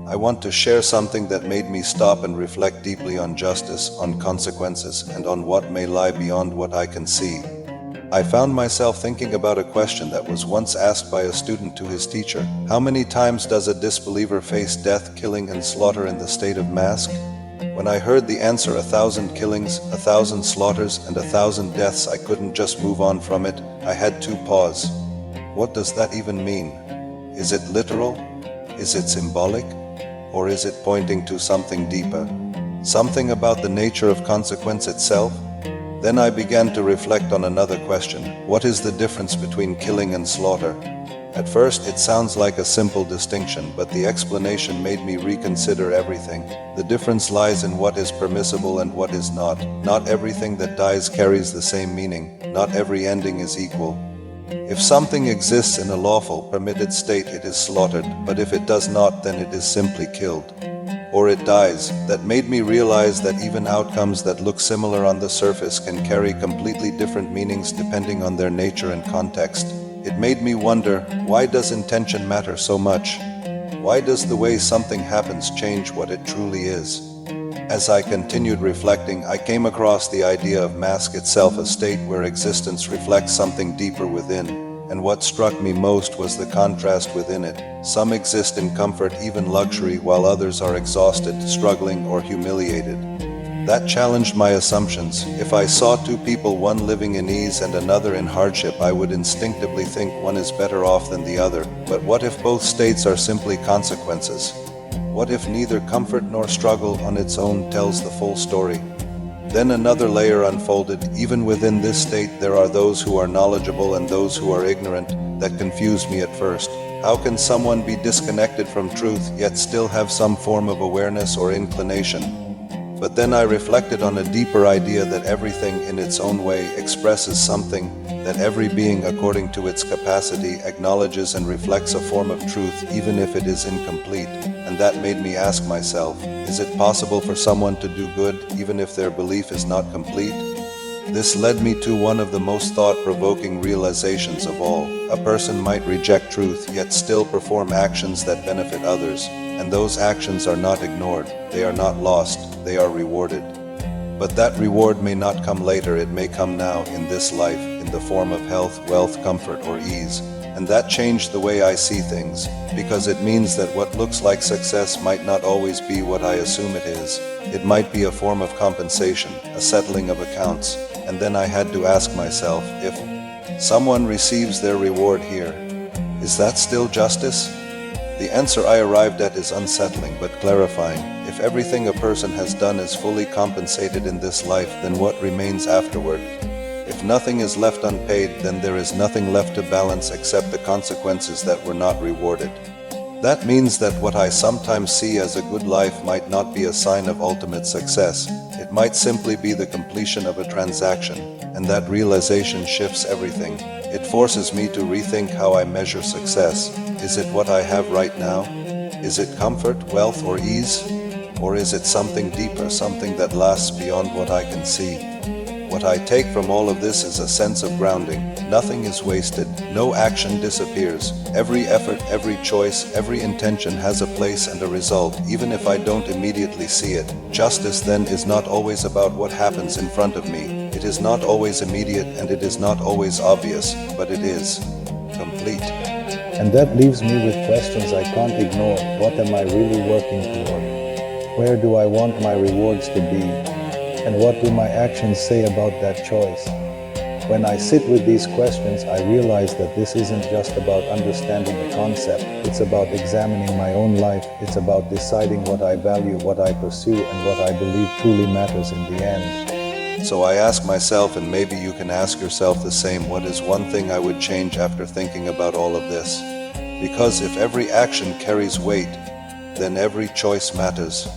I want to share something that made me stop and reflect deeply on justice, on consequences, and on what may lie beyond what I can see. I found myself thinking about a question that was once asked by a student to his teacher. How many times does a disbeliever face death, killing, and slaughter in the state of Maskh? When I heard the answer, 1,000 killings, 1,000 slaughters, and 1,000 deaths, I couldn't just move on from it. I had to pause. What does that even mean? Is it literal? Is it symbolic? Or is it pointing to something deeper? Something about the nature of consequence itself? Then I began to reflect on another question. What is the difference between killing and slaughter? At first, it sounds like a simple distinction, but the explanation made me reconsider everything. The difference lies in what is permissible and what is not. Not everything that dies carries the same meaning. Not every ending is equal. If something exists in a lawful, permitted state, it is slaughtered, but if it does not, then it is simply killed. Or it dies. That made me realize that even outcomes that look similar on the surface can carry completely different meanings depending on their nature and context. It made me wonder, why does intention matter so much? Why does the way something happens change what it truly is? As I continued reflecting, I came across the idea of Maskh itself, a state where existence reflects something deeper within. And what struck me most was the contrast within it. Some exist in comfort, even luxury, while others are exhausted, struggling, or humiliated. That challenged my assumptions. If I saw two people, one living in ease and another in hardship, I would instinctively think one is better off than the other. But what if both states are simply consequences? What if neither comfort nor struggle on its own tells the full story? Then another layer unfolded. Even within this state, there are those who are knowledgeable and those who are ignorant. That confused me at first. How can someone be disconnected from truth, yet still have some form of awareness or inclination? But then I reflected on a deeper idea that everything in its own way expresses something, that every being according to its capacity acknowledges and reflects a form of truth, even if it is incomplete. And that made me ask myself, is it possible for someone to do good even if their belief is not complete? This led me to one of the most thought-provoking realizations of all. A person might reject truth, yet still perform actions that benefit others. And those actions are not ignored, they are not lost, they are rewarded. But that reward may not come later, it may come now, in this life, in the form of health, wealth, comfort, or ease. And that changed the way I see things, because it means that what looks like success might not always be what I assume it is. It might be a form of compensation, a settling of accounts. And then I had to ask myself, if someone receives their reward here, is that still justice? The answer I arrived at is unsettling but clarifying. If everything a person has done is fully compensated in this life, then what remains afterward? If nothing is left unpaid, then there is nothing left to balance except the consequences that were not rewarded. That means that what I sometimes see as a good life might not be a sign of ultimate success. It might simply be the completion of a transaction, and that realization shifts everything. It forces me to rethink how I measure success. Is it what I have right now? Is it comfort, wealth, or ease? Or is it something deeper, something that lasts beyond what I can see? What I take from all of this is a sense of grounding. Nothing is wasted. No action disappears. Every effort, every choice, every intention has a place and a result, even if I don't immediately see it. Justice then is not always about what happens in front of me. It is not always immediate and it is not always obvious, but it is complete. And that leaves me with questions I can't ignore. What am I really working toward? Where do I want my rewards to be? And what do my actions say about that choice? When I sit with these questions, I realize that this isn't just about understanding a concept. It's about examining my own life. It's about deciding what I value, what I pursue, and what I believe truly matters in the end. So I ask myself, and maybe you can ask yourself the same, what is one thing I would change after thinking about all of this? Because if every action carries weight, then every choice matters.